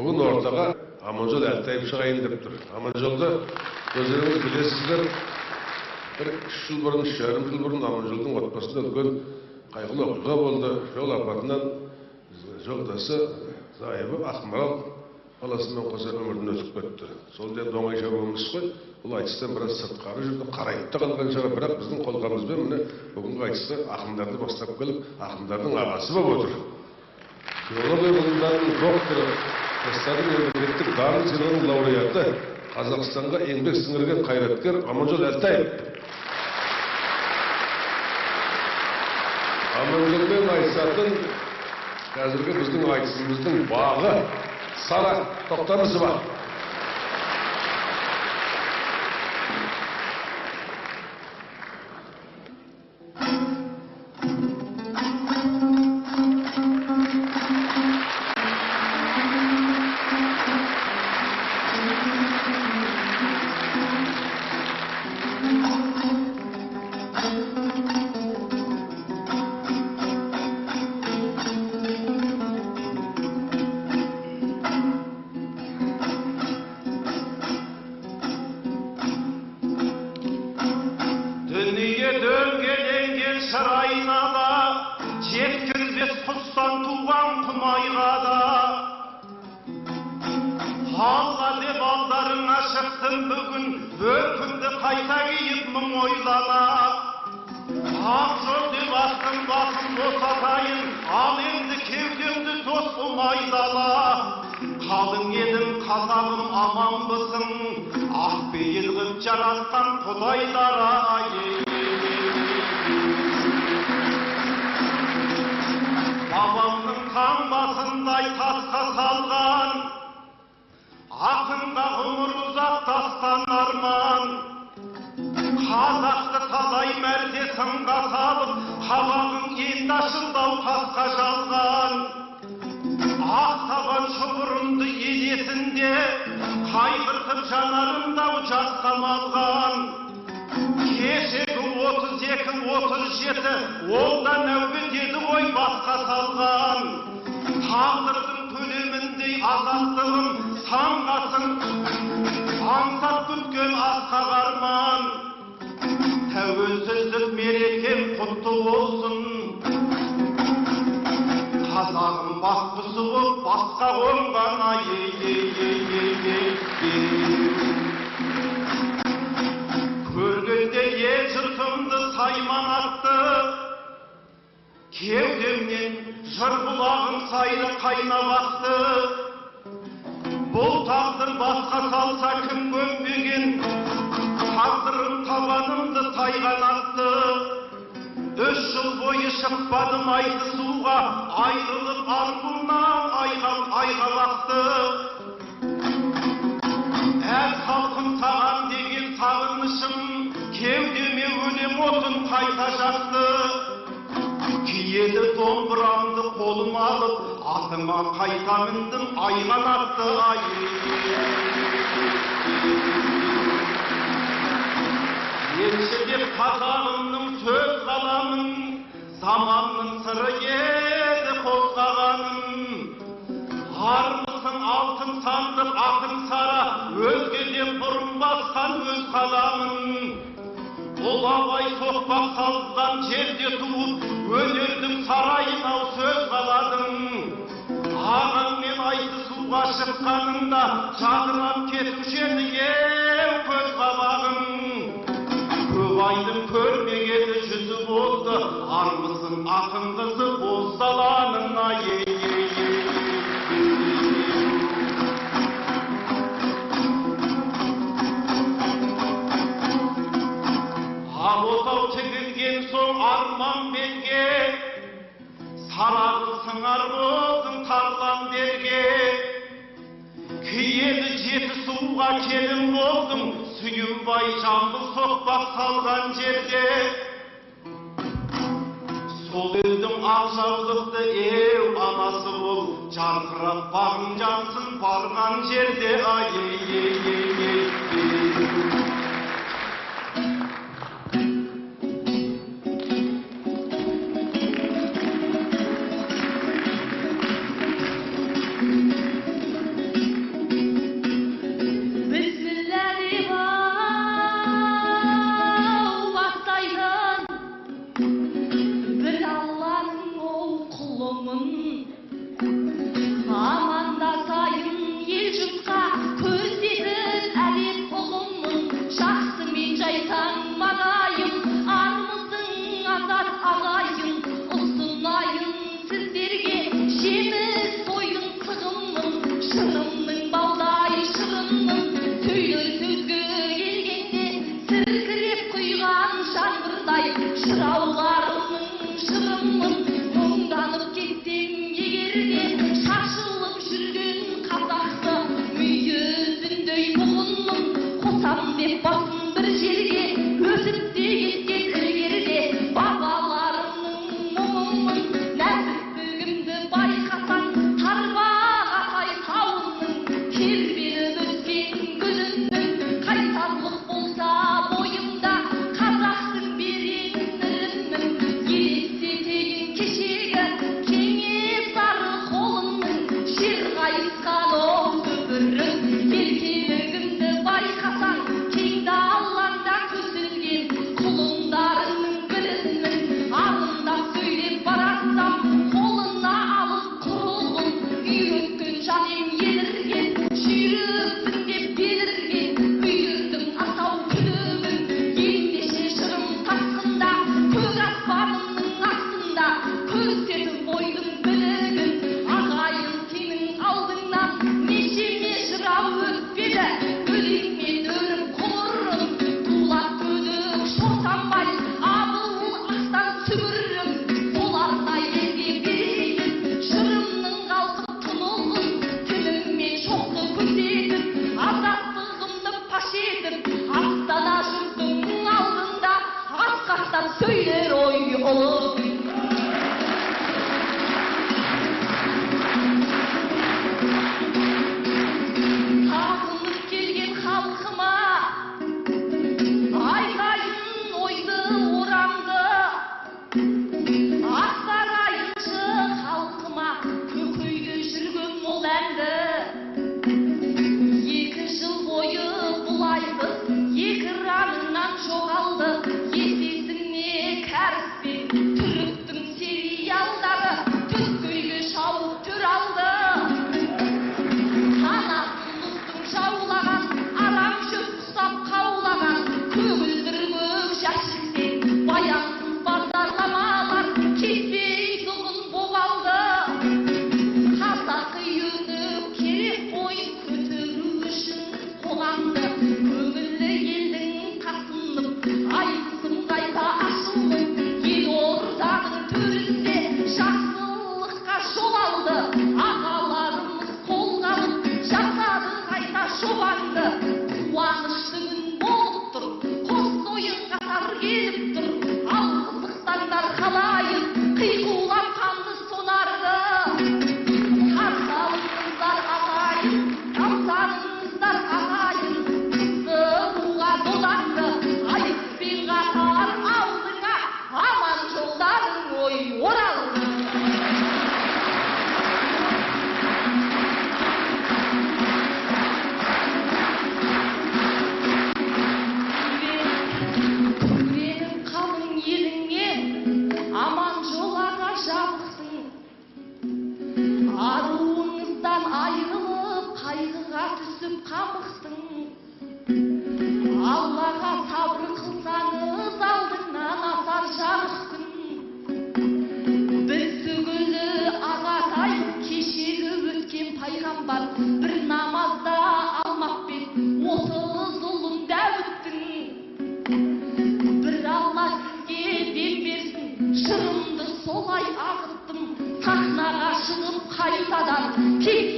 бүгін ортаға Аманжол Әлтаев шығайын деп тұр. Аманжолды өздеріңіз білесіздер, бір 3 жыл бұрын, 3,5 жыл бұрын Аманжолдың отбасында үлкен қайғылы оқиға болды. Жол апатынан жолдасы зайыбы Ақмарал баласымен қоса өмірден өтіп кетті. Сол енді оңай шаруа емес қой. Бұл айтыстан біраз сыртқары жүрді, қарайып та қалған шығар, бірақ біздің қолқамызбен міне бүгінгі айтысты ақындарды бастап келіп, ақындардың ағасы болып отыр. Филология ғылымдарының докторы, жастардың мемлекеттік дарын сыйлығының лауреаты, Қазақстанға еңбек сіңірген қайраткер Аманжол Әлтаев. Аманжолмен айтысатын қазіргі біздің айтысымыздың бағы Сара Тоқтамысова. Қалың едім қазағым аманбысың, ақ бейіл ғып жаратқан құдайлар бабамның таңбасындай тасқа салған, ақынға ғұмыр ұзақтасқан арман. Қазақты талай мәрте сынға салып, қабағың енді ашылдау тасқа жалған. Ақтаған шұбырымды едесінде, қайғыртып жанарымдау жасқа малған. Кешегі 32-37, ол да нәубет еді ой басқа салған. Тағдырдың көлеміндей азаттығым самғасын, аңсап күткен асқақ арман. Тәуелсіздік мерекем құтты болсын, қазағым бақпысы боп басқа қонған көргенде ел жұртымды сайман атты, кеудемнен жыр бұлағын сайды қайнап ақты. Бұл тағдыр басқа салса кім көнбеген, тағдырым табанымды тайған атты. 3 жыл бойы шықпадым айтысуға, айрылып арғымнан айға бақты. Әр халқым саған деген сағынышым, кеудеме өлең отын қайта жақты. Киелі домбырамды қолым алып, атыма қайта міндім айғанатты Елші деп қазағымның сөз қаламын, заманның сыры еді қозғағаным. Армысың алтын сандық ақын сара, өзгеден бұрын басқан өз қаламын. Бұл абай соқпақ салған жерде туып, өнердің сарайын-ау сөз қаладым. Ағаңмен айтысуға шыққаныңда, жадырап кетуші еді еу көз қабағым. Айдың көрмегені жүзі болды, армысың ақын қызы боз даланың Ақ отау тігілген соң арман белге, сарағы сыңар болдың тарлан берге. Киелі жеті суға келім болдым, сүйінбай жамбыл соқпақ салған жерде. Сол елдің ақжаулықты еу анасы бол, жарқырап бағың жансын барған жерде. деп басын бір жерге өтіп те кеткен ілгеріде бабаларымның мұңын нәзік білгімді байқасаң тарбағатай тауының тербеліп өскен гүлінің қайсарлық болса бойымда қазақтың берен ірімін елестетейін кешегі кенесары қолының жер қайысқан оқты бүрін еркелігімді байқасаң кең далаңда көсілген құлындарының бірімін ағындап сөйлеп баратсам қолына алып құрығын үйреткен жаным елірген жүйрікпін деп белірген үйірдің асау күлігін ендеше жырым тасқында көк аспанымның астында көрсетіп қойдым білігін ағайын сенің алдыңнан нешеме жырау өтпеді өлеңмен өріп құмырым тулап көдік шортанбай абыл ақтан сүгірім солардай елге берейін жырымның қалқып тұнығын тіліммен шоқты көрсетіп азаттығымды паш етіп астана жұртың алдында асқақтап сөйлер ой ұлым сағынып келген халқыма айтайын ойды орамды ақтарайыншы халқыма көкейде жүрген мол әнді 2 жыл бойы бұлайбыз экранынан жоғалды есесіне кәріспен түріктің сериалдары түскөйге шауып түр алды қанатымыздың жаулаған арам шөп құсап қаулаған көгілдір көк жәшіктен баянсыз бағдарламалар кетпей тұғын боп алды қазақы өніп керек қой көтеру үшін қоғамды көңілі елдің тасынып айсың қайта ашылып елорданың төрінде жақсылыққа жол алды ағаларымыз қолға алып жасады қайта жобаңды қуанышты күн болып тұр қос ойын қатар келіп тұр ал қызықтаңдар қалайын қиқулап қанды сонарды қарсы алыңыздар ағайын тамсаныңыздар ағайын қызды руға додаңды айыппен қатар алдыңа аман жолдарың ой оралды күреніп қалың еліңе аман жолаға жабықтың аруыңыздан айырылып қайғыға түсіп қамықтың аллаға сабыр қылсаңыз алдыңнан асар жарық күн біз түгілі ағатай кешегі өткен пайғамбар бір намазда алмақпен 30 ұлын дәуіттің бір алла сізге дем берсін жырымды солай ағыттым сахнаға шығып қайтадан кек